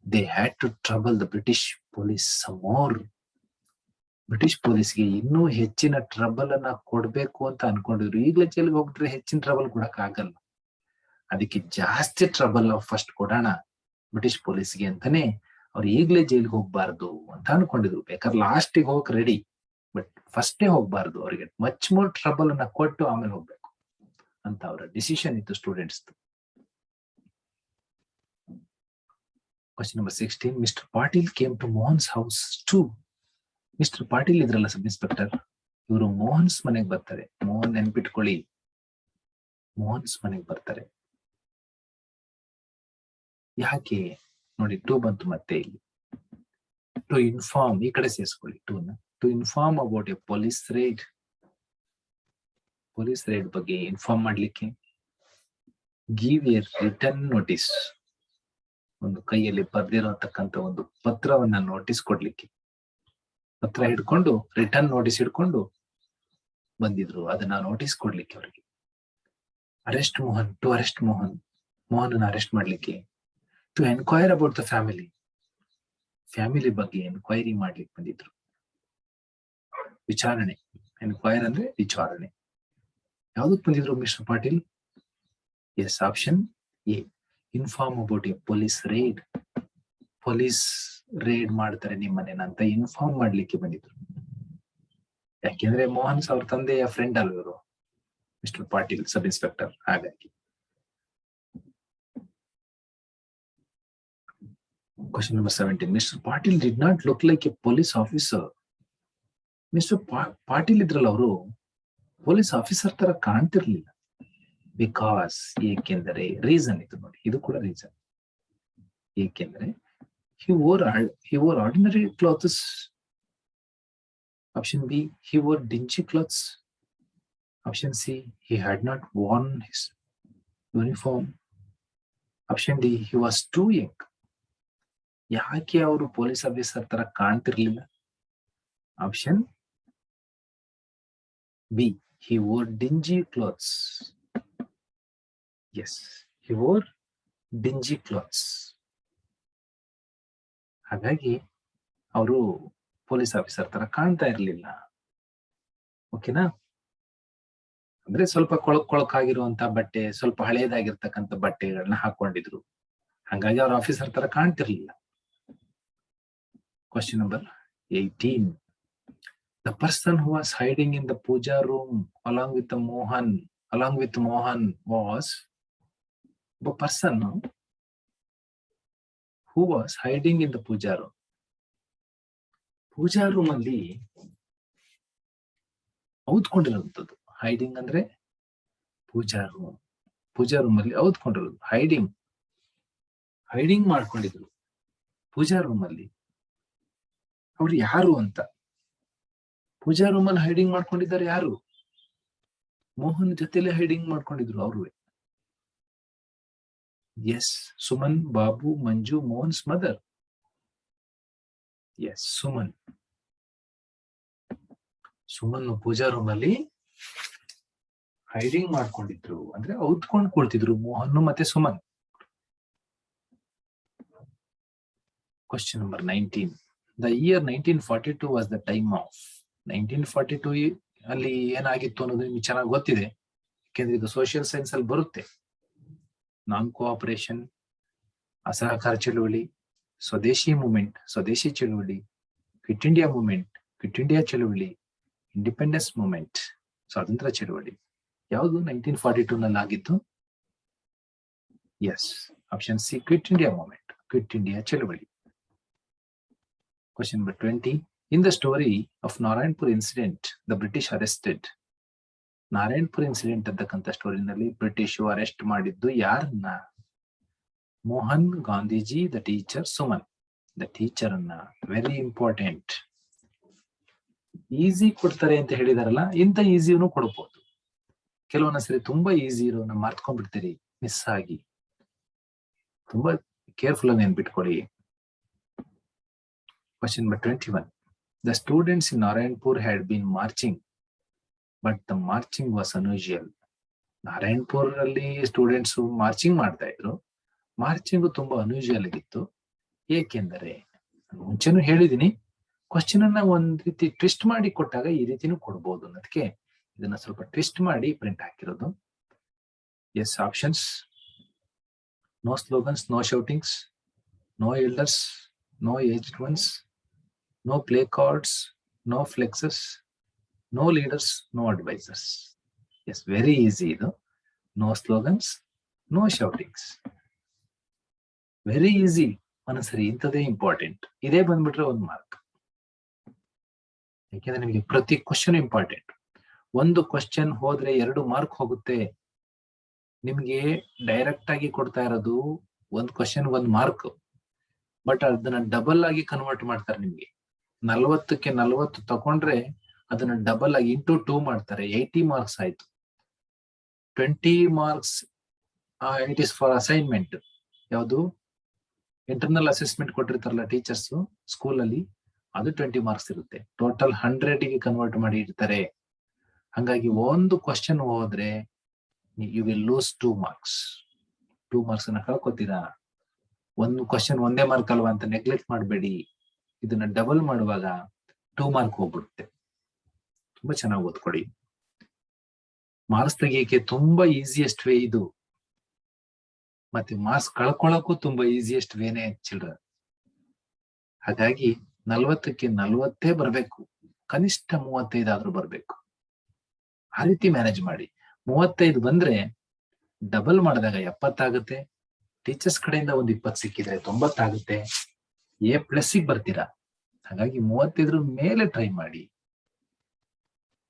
they had to trouble the British police some more. British ಪೊಲೀಸ್ಗೆ ಇನ್ನೂ ಹೆಚ್ಚಿನ ಟ್ರಬಲ್ ಅನ್ನ ಕೊಡ್ಬೇಕು ಅಂತ ಅನ್ಕೊಂಡಿದ್ರು. ಈಗಲೇ ಜೈಲ್ಗೆ ಹೋಗ್ಬಿಟ್ರೆ ಹೆಚ್ಚಿನ ಟ್ರಬಲ್ ಕೊಡಕ್ ಆಗಲ್ಲ, ಅದಕ್ಕೆ ಜಾಸ್ತಿ ಟ್ರಬಲ್ ಫಸ್ಟ್ ಕೊಡೋಣ ಬ್ರಿಟಿಷ್ ಪೊಲೀಸ್ಗೆ ಅಂತಾನೆ ಅವ್ರು ಈಗ್ಲೇ ಜೈಲ್ಗೆ ಹೋಗ್ಬಾರ್ದು ಅಂತ ಅನ್ಕೊಂಡಿದ್ರು. ಬೇಕಾದ್ರೆ ಲಾಸ್ಟಿಗೆ ಹೋಗಕ್ ರೆಡಿ, ಬಟ್ ಫಸ್ಟೇ ಹೋಗ್ಬಾರ್ದು, ಅವರಿಗೆ ಮಚ್ ಮೋರ್ ಟ್ರಬಲ್ ಅನ್ನ ಕೊಟ್ಟು ಆಮೇಲೆ ಹೋಗ್ಬೇಕು ಅಂತ ಅವರ ಡಿಸಿಷನ್ ಇತ್ತು students. Question number 16. Mister Patil came to Mohan's house to. Mister Patil ಇದ್ರಲ್ಲ ಸಬ್ ಇನ್ಸ್ಪೆಕ್ಟರ್, ಇವರು ಮೋಹನ್ಸ್ ಮನೆಗೆ ಬರ್ತಾರೆ. ಮೋಹನ್ ನೆನ್ಪಿಟ್ಕೊಳ್ಳಿ, ಮೋಹನ್ಸ್ ಮನೆಗೆ ಬರ್ತಾರೆ. ಯಾಕೆ ನೋಡಿ, ಟು ಬಂತು ಮತ್ತೆ ಇಲ್ಲಿ. ಟು ಇನ್ಫಾರ್ಮ್, ಈ ಕಡೆ ಸೇರಿಸ್ಕೊಳ್ಳಿ ಟೂನ. To inform about a police raid. Police raid ಬಗ್ಗೆ ಇನ್ಫಾರ್ಮ್ ಮಾಡ್ಲಿಕ್ಕೆ. ಗಿವ್ ಎ ರಿಟರ್ನ್ ನೋಟಿಸ್, ಒಂದು ಕೈಯಲ್ಲಿ ಬರ್ದಿರತಕ್ಕಂತ ಒಂದು ಪತ್ರವನ್ನ ನೋಟಿಸ್ ಕೊಡ್ಲಿಕ್ಕೆ. ಪತ್ರ ಹಿಡ್ಕೊಂಡು, ರಿಟರ್ನ್ ನೋಟಿಸ್ ಹಿಡ್ಕೊಂಡು ಬಂದಿದ್ರು, ಅದನ್ನ ನೋಟಿಸ್ ಕೊಡ್ಲಿಕ್ಕೆ ಅವರಿಗೆ. Arrest Mohan, to arrest Mohan, Mohan arrest ಮಾಡ್ಲಿಕ್ಕೆ. To enquire about the family, family ಬಗ್ಗೆ ಎನ್ಕ್ವೈರಿ ಮಾಡ್ಲಿಕ್ಕೆ ಬಂದಿದ್ರು. ವಿಚಾರಣೆ, ಎನ್ಕ್ವೈರ್ ಅಂದ್ರೆ ವಿಚಾರಣೆ. ಯಾವ್ದಕ್ ಬಂದಿದ್ರು mister Patil? Yes, option A, inform about a police raid. Police raid ಮಾಡ್ತಾರೆ ನಿಮ್ಮನೇನ ಅಂತ ಇನ್ಫಾರ್ಮ್ ಮಾಡ್ಲಿಕ್ಕೆ ಬಂದಿದ್ರು. ಯಾಕೆಂದ್ರೆ ಮೋಹನ್ಸ್ ಅವ್ರ ತಂದೆಯ ಫ್ರೆಂಡ್ ಅಲ್ವ ಇವರು, ಮಿಸ್ಟರ್ ಪಾಟೀಲ್ ಸಬ್ ಇನ್ಸ್ಪೆಕ್ಟರ್. ಹಾಗಾಗಿ question number 17. Mister Patil did not look like A police officer. Mister Patil ಇದ್ರಲ್ಲ, ಅವರು ಪೊಲೀಸ್ ಆಫೀಸರ್ ತರ ಕಾಣ್ತಿರ್ಲಿಲ್ಲ. ಬಿಕಾಸ್, ಏಕೆಂದರೆ, ರೀಸನ್ ಇದು ನೋಡಿ, ಇದು ಕೂಡ ರೀಸನ್. ಏಕೆಂದ್ರೆ he wore ordinary clothes. Option B, he wore dingy clothes. Option C, he had not worn his uniform. Option D, he was too young. ಯಾಕೆ ಅವರು ಪೊಲೀಸ್ ಆಫೀಸರ್ ತರ ಕಾಣ್ತಿರ್ಲಿಲ್ಲ? Option B, he wore dingy clothes. Yes, he wore dingy clothes. ಹಾಗಾಗಿ ಅವರು ಪೊಲೀಸ್ ಆಫೀಸರ್ ತರ ಕಾಣ್ತಾ ಇರ್ಲಿಲ್ಲ. ಓಕೆನಾ? ಅಂದ್ರೆ ಸ್ವಲ್ಪ ಕೊಳಕಾಗಿರುವಂತ ಬಟ್ಟೆ, ಸ್ವಲ್ಪ ಹಳೇದಾಗಿರ್ತಕ್ಕಂಥ ಬಟ್ಟೆಗಳನ್ನ ಹಾಕೊಂಡಿದ್ರು, ಹಾಗಾಗಿ ಅವ್ರ ಆಫೀಸರ್ ತರ ಕಾಣ್ತಿರ್ಲಿಲ್ಲ. Question number 18. The person who was hiding in the puja room along with Mohan was a person who was hiding in the puja room. Puja room ಅಲ್ಲಿ ಔದ್ಕೊಂಡಿರುವಂತದ್ದು. ಹೈಡಿಂಗ್ ಅಂದ್ರೆ ಪೂಜಾ ರೂಮ್ ಅಲ್ಲಿ ಔದ್ಕೊಂಡಿರೋದು. ಹೈಡಿಂಗ್ ಮಾಡ್ಕೊಂಡಿದ್ರು ಪೂಜಾ ರೂಮ್ ಅಲ್ಲಿ. ಅವ್ರು ಯಾರು ಅಂತ? ಪೂಜಾ ರೂಮ್ ಅಲ್ಲಿ ಹೈಡಿಂಗ್ ಮಾಡ್ಕೊಂಡಿದ್ದಾರೆ ಯಾರು? ಮೋಹನ್ ಜೊತೆಲೆ ಹೈಡಿಂಗ್ ಮಾಡ್ಕೊಂಡಿದ್ರು ಅವರು. ಎಸ್, ಸುಮನ್, ಬಾಬು, ಮಂಜು, ಮೋಹನ್ಸ್ ಮದರ್. ಎಸ್, ಸುಮನ್ ಪೂಜಾ ರೂಮ್ ಅಲ್ಲಿ ಹೈಡಿಂಗ್ ಮಾಡ್ಕೊಂಡಿದ್ರು, ಅಂದ್ರೆ ಔದ್ಕೊಂಡು ಕೊಳ್ತಿದ್ರು ಮೋಹನ್ ಮತ್ತೆ Suman. Question number 19. The year 1942 was the time of. 1942 ಅಲ್ಲಿ ಏನಾಗಿತ್ತು ಅನ್ನೋದು ನಿಮ್ಗೆ ಚೆನ್ನಾಗಿ ಗೊತ್ತಿದೆ, ಯಾಕೆಂದ್ರೆ ಇದು ಸೋಷಿಯಲ್ ಸೈನ್ಸ್ ಅಲ್ಲಿ ಬರುತ್ತೆ. ನಾನ್ ಕೋಆಪರೇಷನ್, ಅಸಹಕಾರ ಚಳುವಳಿ, ಸ್ವದೇಶಿ ಮೂವ್ಮೆಂಟ್, ಸ್ವದೇಶಿ ಚಳುವಳಿ, Quit India movement, Quit India ಚಳುವಳಿ, ಇಂಡಿಪೆಂಡೆನ್ಸ್ ಮೂವ್ಮೆಂಟ್, ಸ್ವಾತಂತ್ರ್ಯ ಚಳುವಳಿ. ಯಾವುದು 1942 ನಲ್ಲಿ ಆಗಿತ್ತು? Yes, option C, Quit India movement, Quit India ಚಳುವಳಿ. Question number 20. In the story of Narayanpur incident, the British arrested Narayanapura incident ಅಂತಕ್ಕಂಥ ಸ್ಟೋರಿನಲ್ಲಿ ಬ್ರಿಟಿಷ್ ಅರೆಸ್ಟ್ ಮಾಡಿದ್ದು ಯಾರನ್ನ? Mohan Gandhiji, the teacher, Suman the teacher ಅನ್ನ. Very important. ಈಸಿ ಕೊಡ್ತಾರೆ ಅಂತ ಹೇಳಿದಾರಲ್ಲ, ಇಂಥ ಈಸಿನೂ ಕೊಡ್ಬೋದು. ಕೆಲವೊಂದ್ಸರಿ ತುಂಬಾ ಈಸಿ ಇರೋನ ಮರ್ತ್ಕೊಂಡ್ಬಿಡ್ತೀರಿ ಮಿಸ್ ಆಗಿ. ತುಂಬಾ ಕೇರ್ಫುಲ್ ಆಗಿ ನೆನ್ಪಿಟ್ಕೊಳ್ಳಿ. Question number 21. The students in Narayanpur had been marching, but the marching was unusual. Narayanpur ಅಲ್ಲಿ ಸ್ಟೂಡೆಂಟ್ಸ್ ಮಾರ್ಚಿಂಗ್ ಮಾಡ್ತಾ ಇದ್ರು. ಮಾರ್ಚಿಂಗ್ ತುಂಬಾ ಅನ್ಯೂಶುವಲ್ ಆಗಿತ್ತು. ಏಕೆಂದರೆ ಮುಂಚೆನೂ ಹೇಳಿದೀನಿ, ಕ್ವಶನ್ ಅನ್ನ ಒಂದ್ ರೀತಿ ಟ್ವಿಸ್ಟ್ ಮಾಡಿ ಕೊಟ್ಟಾಗ ಈ ರೀತಿನೂ ಕೊಡ್ಬೋದು ಅನ್ನೋದಕ್ಕೆ ಇದನ್ನ ಸ್ವಲ್ಪ ಟ್ವಿಸ್ಟ್ ಮಾಡಿ ಪ್ರಿಂಟ್ ಹಾಕಿರೋದು. Yes, options: no slogans, no shoutings, no elders, no aged ones, no play cards, no flexes, no leaders, no advisors. Yes, very easy. No slogans, no shoutings. Very easy. Anasari, intade important. Ide bandbitre 1 mark. ಯಾಕೆಂದ್ರೆ ನಿಮಗೆ ಪ್ರತಿ ಕ್ವಶನ್ ಇಂಪಾರ್ಟೆಂಟ್. ಒಂದು ಕ್ವಶನ್ ಹೋದ್ರೆ 2 ಮಾರ್ಕ್ ಹೋಗುತ್ತೆ. ನಿಮ್ಗೆ ಡೈರೆಕ್ಟ್ ಆಗಿ ಕೊಡ್ತಾ ಇರೋದು ಒಂದು ಕ್ವಶನ್ 1 ಮಾರ್ಕ್, ಬಟ್ ಅದನ್ನ ಡಬಲ್ ಆಗಿ ಕನ್ವರ್ಟ್ ಮಾಡ್ತಾರೆ. ನಿಮ್ಗೆ 40ಕ್ಕೆ 40 ತಗೊಂಡ್ರೆ ಅದನ್ನ ಡಬಲ್ ಆಗಿ ಇಂಟು 2 ಮಾಡ್ತಾರೆ. 80 ಮಾರ್ಕ್ಸ್ ಆಯ್ತು. 20 marks it is for assignment. ಯಾವುದು ಇಂಟರ್ನಲ್ ಅಸೆಸ್ಮೆಂಟ್ ಕೊಟ್ಟಿರ್ತಾರಲ್ಲ ಟೀಚರ್ಸ್ ಸ್ಕೂಲ್ ಅಲ್ಲಿ, ಅದು 20 ಮಾರ್ಕ್ಸ್ ಇರುತ್ತೆ. ಟೋಟಲ್ 100ಗೆ ಕನ್ವರ್ಟ್ ಮಾಡಿ ಇರ್ತಾರೆ. ಹಂಗಾಗಿ ಒಂದು ಕ್ವಶನ್ ಹೋದ್ರೆ you will lose 2 marks. 2 marks ಅನ್ನ ಕಳ್ಕೊತೀರಾ. ಒಂದು ಕ್ವಶನ್ 1 ಮಾರ್ಕ್ ಅಲ್ವಾ ಅಂತ ನೆಗ್ಲೆಕ್ಟ್ ಮಾಡಬೇಡಿ. ಇದನ್ನ ಡಬಲ್ ಮಾಡುವಾಗ 2 ಮಾರ್ಕ್ ಹೋಗ್ಬಿಡುತ್ತೆ. ತುಂಬಾ ಚೆನ್ನಾಗಿ ಓದ್ಕೊಡಿ. ಮಾರ್ಕ್ಸ್ ತೆಗಿಯಕ್ಕೆ ತುಂಬಾ ಈಸಿಯೆಸ್ಟ್ ವೇ ಇದು. ಮತ್ತೆ ಮಾರ್ಕ್ಸ್ ಕಳ್ಕೊಳ್ಳೋಕ್ಕೂ ತುಂಬಾ ಈಸಿಯೆಸ್ಟ್ ವೇನೆ ಚಿಲ್ಡ್ರನ್. ಹಾಗಾಗಿ 40ಕ್ಕೆ 40 ಬರ್ಬೇಕು. ಕನಿಷ್ಠ 35 ಆದ್ರೂ ಬರ್ಬೇಕು. ಆ ರೀತಿ ಮ್ಯಾನೇಜ್ ಮಾಡಿ. 35 ಬಂದ್ರೆ ಡಬಲ್ ಮಾಡಿದಾಗ 70 ಆಗುತ್ತೆ. ಟೀಚರ್ಸ್ ಕಡೆಯಿಂದ ಒಂದು 20 ಸಿಕ್ಕಿದ್ರೆ 90 ಆಗುತ್ತೆ. A+ ಬರ್ತೀರಾ. ಹಾಗಾಗಿ 35 ಮೇಲೆ ಟ್ರೈ ಮಾಡಿ.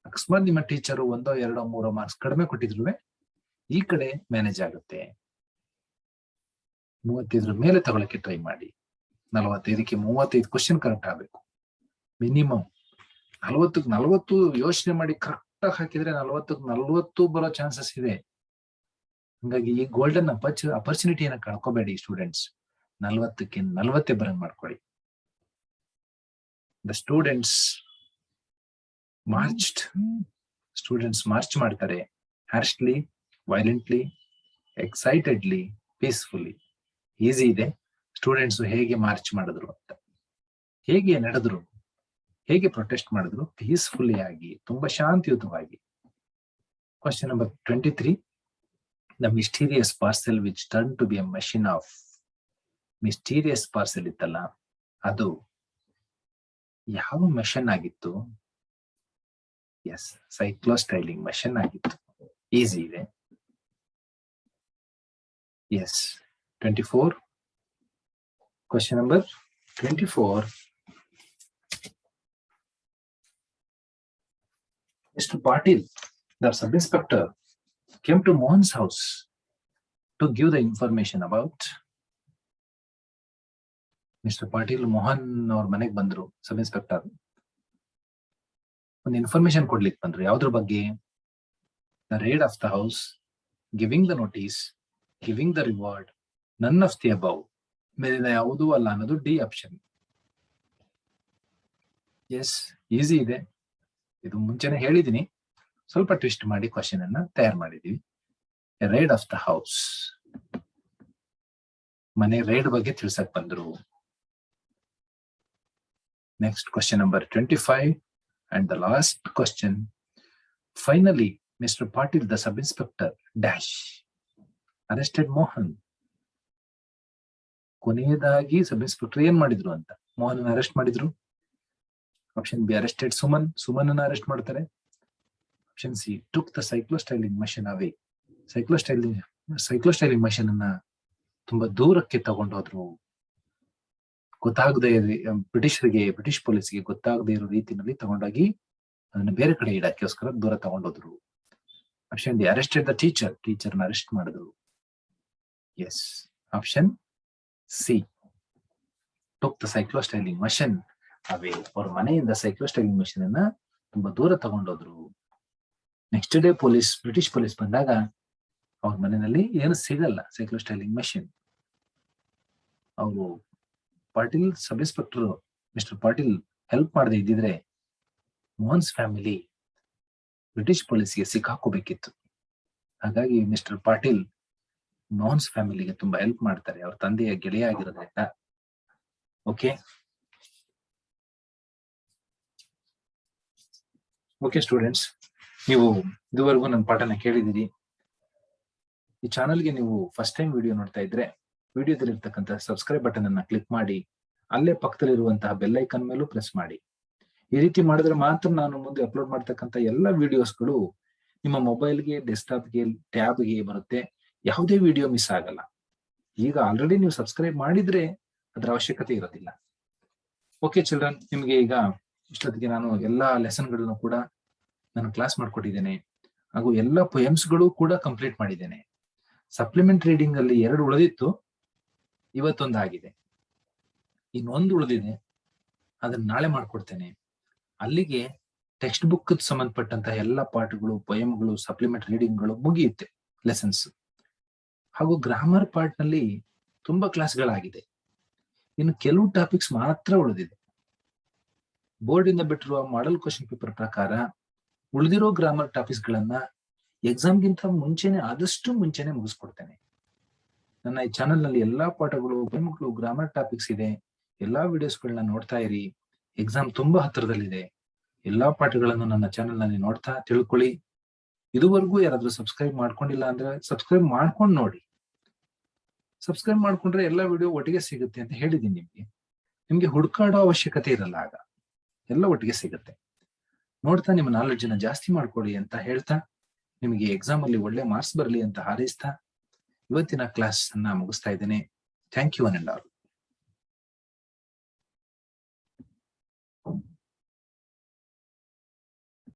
ಅಕಸ್ಮಾತ್ ನಿಮ್ಮ ಟೀಚರು 1, 2, 3 ಮಾರ್ಕ್ಸ್ ಕಡಿಮೆ ಕೊಟ್ಟಿದ್ರು ಈ ಕಡೆ ಮ್ಯಾನೇಜ್ ಆಗುತ್ತೆ. 35 ಮೇಲೆ ತಗೊಳಕ್ಕೆ ಟ್ರೈ ಮಾಡಿ. 45ಕ್ಕೆ 35 ಕ್ವಶನ್ ಕರೆಕ್ಟ್ ಆಗ್ಬೇಕು ಮಿನಿಮಮ್. 40ಕ್ಕೆ 40 ಯೋಚನೆ ಮಾಡಿ ಕರೆಕ್ಟ್ ಆಗಿ ಹಾಕಿದ್ರೆ 40ಕ್ಕೆ 40 ಬರೋ ಚಾನ್ಸಸ್ ಇದೆ. ಹಂಗಾಗಿ ಈ ಗೋಲ್ಡನ್ ಅಪರ್ಚುನಿಟಿಯನ್ನ ಕಳ್ಕೋಬೇಡಿ ಸ್ಟೂಡೆಂಟ್ಸ್. 40ಕ್ಕೆ 40 ಬರಂಗ್ ಮಾಡ್ಕೊಳ್ಳಿ. The students marched. Students march ಮಾಡ್ತಾರೆ. harshly, violently, excitedly, peacefully. Easy ಇದೆ. ಸ್ಟೂಡೆಂಟ್ಸ್ ಹೇಗೆ ಮಾರ್ಚ್ ಮಾಡಿದ್ರು ಅಂತ, ಹೇಗೆ ನಡೆದ್ರು, ಹೇಗೆ ಪ್ರೊಟೆಸ್ಟ್ ಮಾಡಿದ್ರು, ಪೀಸ್ಫುಲ್ಲಿ ಆಗಿ, ತುಂಬಾ ಶಾಂತಿಯುತವಾಗಿ. Question number 23. The mysterious parcel which turned to be a machine of. Mysterious parcel ಇತ್ತಲ್ಲ, ಅದು ಯಾವ ಮೆಷನ್ ಆಗಿತ್ತು? ಎಸ್, ಸೈಕ್ಲೋಸ್ಟೈಲಿಂಗ್ ಮೆಷನ್ ಆಗಿತ್ತು. ಈಸಿ ಇದೆ. Yes, 24. Question number 24. Mr. Patil, the sub-inspector, came to Mohan's house to give the information about. Mister Patil Mohan ಅವ್ರ ಮನೆಗೆ ಬಂದ್ರು. ಸಬ್ ಇನ್ಸ್ಪೆಕ್ಟರ್ ಒಂದು ಇನ್ಫಾರ್ಮೇಶನ್ ಕೊಡ್ಲಿಕ್ಕೆ ಬಂದ್ರು. ಯಾವ್ದ್ರ ಬಗ್ಗೆ? The raid of the house, giving the notice, giving the reward, none of the above. ಮೇಲಿನ ಯಾವುದೂ ಅಲ್ಲ ಅನ್ನೋದು ಡಿ ಆಪ್ಷನ್. ಎಸ್, ಈಸಿ ಇದೆ. ಇದು ಮುಂಚೆನೆ ಹೇಳಿದೀನಿ, ಸ್ವಲ್ಪ ಟ್ವಿಸ್ಟ್ ಮಾಡಿ ಕ್ವಶನ್ ಅನ್ನ ತಯಾರು ಮಾಡಿದೀವಿ. ರೇಡ್ ಆಫ್ ದ ಹೌಸ್, ಮನೆ ರೇಡ್ ಬಗ್ಗೆ ತಿಳ್ಸಕ್ ಬಂದ್ರು. Next, question number 25 and the last question. Finally, Mr. Patil, the sub-inspector, dash, arrested Mohan. ಕೊನೆಯದಾಗಿ ಸಬ್ ಇನ್ಸ್ಪೆಕ್ಟರ್ ಏನ್ ಮಾಡಿದ್ರು ಅಂತ? ಮೋಹನ್ ಅರೆಸ್ಟ್ ಮಾಡಿದ್ರು. Option B, arrested Suman. Suman ಅನ್ನ ಅರೆಸ್ಟ್ ಮಾಡ್ತಾರೆ. Option C, took the cyclostyling machine away. Cyclostyling machine ಅನ್ನ ತುಂಬಾ ದೂರಕ್ಕೆ ತಗೊಂಡು ಹೋದ್ರು. ಗೊತ್ತಾಗದೆ ಬ್ರಿಟಿಷ್ ಪೊಲೀಸ್ಗೆ ಗೊತ್ತಾಗದೇ ಇರೋ ರೀತಿಯಲ್ಲಿ ತಗೊಂಡೋಗಿ ಅದನ್ನ ಬೇರೆ ಕಡೆ ಇಡಕ್ಕೋಸ್ಕರ ದೂರ ತಗೊಂಡೋದ್ರು. Option D arrested the teacher, ಟೀಚರ್ನ ಅರೆಸ್ಟ್ ಮಾಡಿದ್ರು. Yes, option C took the cyclostyling machine away, ಅವ್ರ ಮನೆಯಿಂದ ಸೈಕ್ಲೋಸ್ಟೈಲಿಂಗ್ ಮಷಿನ್ ಅನ್ನ ತುಂಬಾ ದೂರ ತಗೊಂಡೋದ್ರು. ನೆಕ್ಸ್ಟ್ ಡೇ ಬ್ರಿಟಿಷ್ ಪೊಲೀಸ್ ಬಂದಾಗ ಅವ್ರ ಮನೆಯಲ್ಲಿ ಏನು ಸಿಗಲ್ಲ ಸೈಕ್ಲೋಸ್ಟೈಲಿಂಗ್ ಮಷಿನ್. ಅವರು Patil sub inspector mister Patil help ಮಾಡದೆ ಇದ್ದಿದ್ರೆ ಮೋಹನ್ಸ್ ಫ್ಯಾಮಿಲಿ ಬ್ರಿಟಿಷ್ ಪೊಲೀಸ್ಗೆ ಸಿಕ್ಕಾಕೋಬೇಕಿತ್ತು. ಹಾಗಾಗಿ ಮಿಸ್ಟರ್ ಪಾಟೀಲ್ ಮೋಹನ್ಸ್ ಫ್ಯಾಮಿಲಿಗೆ ತುಂಬಾ ಹೆಲ್ಪ್ ಮಾಡ್ತಾರೆ, ಅವ್ರ ತಂದೆಯ ಗೆಳೆಯ ಆಗಿರೋದ್ರಿಂದ. ಓಕೆ ಓಕೆ ಸ್ಟೂಡೆಂಟ್ಸ್, ನೀವು ಇದುವರೆಗೂ ನನ್ನ ಪಾಠನ ಕೇಳಿದಿರಿ. ಈ ಚಾನಲ್ಗೆ ನೀವು ಫಸ್ಟ್ ಟೈಮ್ ವಿಡಿಯೋ ನೋಡ್ತಾ ಇದ್ರೆ ವಿಡಿಯೋದಲ್ಲಿರ್ತಕ್ಕಂಥ ಸಬ್ಸ್ಕ್ರೈಬ್ ಬಟನ್ ಅನ್ನ ಕ್ಲಿಕ್ ಮಾಡಿ, ಅಲ್ಲೇ ಪಕ್ಕದಲ್ಲಿರುವಂತಹ ಬೆಲ್ ಐಕನ್ ಮೇಲೂ ಪ್ರೆಸ್ ಮಾಡಿ. ಈ ರೀತಿ ಮಾಡಿದ್ರೆ ಮಾತ್ರ ನಾನು ಮುಂದೆ ಅಪ್ಲೋಡ್ ಮಾಡ್ತಕ್ಕಂಥ ಎಲ್ಲ ವಿಡಿಯೋಸ್ಗಳು ನಿಮ್ಮ ಮೊಬೈಲ್ಗೆ, ಡೆಸ್ಕ್ಟಾಪ್ಗೆ, ಟ್ಯಾಬ್ಗೆ ಬರುತ್ತೆ. ಯಾವುದೇ ವಿಡಿಯೋ ಮಿಸ್ ಆಗಲ್ಲ. ಈಗ ಆಲ್ರೆಡಿ ನೀವು ಸಬ್ಸ್ಕ್ರೈಬ್ ಮಾಡಿದ್ರೆ ಅದರ ಅವಶ್ಯಕತೆ ಇರೋದಿಲ್ಲ. ಓಕೆ ಚಿಲ್ಡ್ರನ್, ನಿಮ್ಗೆ ಈಗ ಇಷ್ಟೊತ್ತಿಗೆ ನಾನು ಎಲ್ಲಾ ಲೆಸನ್ಗಳನ್ನು ಕೂಡ ನಾನು ಕ್ಲಾಸ್ ಮಾಡ್ಕೊಟ್ಟಿದ್ದೇನೆ, ಹಾಗೂ ಎಲ್ಲ ಪೊಯಮ್ಸ್ಗಳು ಕೂಡ ಕಂಪ್ಲೀಟ್ ಮಾಡಿದ್ದೇನೆ. ಸಪ್ಲಿಮೆಂಟ್ ರೀಡಿಂಗ್ ಅಲ್ಲಿ 2 ಉಳಿದಿತ್ತು, ಇವತ್ತೊಂದಾಗಿದೆ. ಇನ್ನೊಂದು ಉಳಿದಿದೆ, ಅದನ್ನ ನಾಳೆ ಮಾಡ್ಕೊಡ್ತೇನೆ. ಅಲ್ಲಿಗೆ ಟೆಕ್ಸ್ಟ್ ಬುಕ್ ಸಂಬಂಧಪಟ್ಟಂತಹ ಎಲ್ಲ ಪಾಠಗಳು, ಪೊಯಮ್ಗಳು, ಸಪ್ಲಿಮೆಂಟ್ ರೀಡಿಂಗ್ಗಳು ಮುಗಿಯುತ್ತೆ ಲೆಸನ್ಸ್. ಹಾಗೂ ಗ್ರಾಮರ್ ಪಾರ್ಟ್ ನಲ್ಲಿ ತುಂಬಾ ಕ್ಲಾಸ್ಗಳಾಗಿದೆ. ಇನ್ನು ಕೆಲವು ಟಾಪಿಕ್ಸ್ ಮಾತ್ರ ಉಳಿದಿದೆ. ಬೋರ್ಡ್ ಇಂದ ಬಿಟ್ಟಿರುವ ಮಾಡೆಲ್ ಕ್ವಶನ್ ಪೇಪರ್ ಪ್ರಕಾರ ಉಳಿದಿರೋ ಗ್ರಾಮರ್ ಟಾಪಿಕ್ಸ್ ಗಳನ್ನ ಎಕ್ಸಾಮ್ಗಿಂತ ಮುಂಚೆನೆ, ಆದಷ್ಟು ಮುಂಚೆನೆ ಮುಗಿಸ್ಕೊಡ್ತೇನೆ. ನನ್ನ ಈ ಚಾನೆಲ್ ನಲ್ಲಿ ಎಲ್ಲಾ ಪಾಠಗಳು, ಪೊಯಮ್ಗಳು, ಗ್ರಾಮರ್ ಟಾಪಿಕ್ಸ್ ಇದೆ. ಎಲ್ಲಾ ವಿಡಿಯೋಸ್ಗಳನ್ನ ನೋಡ್ತಾ ಇರಿ. ಎಕ್ಸಾಮ್ ತುಂಬಾ ಹತ್ತಿರದಲ್ಲಿದೆ. ಎಲ್ಲಾ ಪಾಠಗಳನ್ನು ನನ್ನ ಚಾನೆಲ್ ನಲ್ಲಿ ನೋಡ್ತಾ ತಿಳ್ಕೊಳ್ಳಿ. ಇದುವರೆಗೂ ಯಾರಾದ್ರೂ ಸಬ್ಸ್ಕ್ರೈಬ್ ಮಾಡ್ಕೊಂಡಿಲ್ಲ ಅಂದ್ರೆ ಸಬ್ಸ್ಕ್ರೈಬ್ ಮಾಡ್ಕೊಂಡು ನೋಡಿ. ಸಬ್ಸ್ಕ್ರೈಬ್ ಮಾಡ್ಕೊಂಡ್ರೆ ಎಲ್ಲಾ ವಿಡಿಯೋ ಒಟ್ಟಿಗೆ ಸಿಗುತ್ತೆ ಅಂತ ಹೇಳಿದೀನಿ ನಿಮ್ಗೆ ಹುಡುಕಾಡೋ ಅವಶ್ಯಕತೆ ಇರಲ್ಲ. ಆಗ ಎಲ್ಲ ಒಟ್ಟಿಗೆ ಸಿಗುತ್ತೆ. ನೋಡ್ತಾ ನಿಮ್ಮ ನಾಲೆಡ್ಜ್ ಅನ್ನ ಜಾಸ್ತಿ ಮಾಡ್ಕೊಳ್ಳಿ ಅಂತ ಹೇಳ್ತಾ, ನಿಮಗೆ ಎಕ್ಸಾಮ್ ಅಲ್ಲಿ ಒಳ್ಳೆ ಮಾರ್ಕ್ಸ್ ಬರಲಿ ಅಂತ ಹಾರೈಸ್ತಾ ಇವತ್ತಿನ ಕ್ಲಾಸ್ ಅನ್ನ ಮುಗಿಸ್ತಾ ಇದ್ದೇನೆ. Thank you one and all.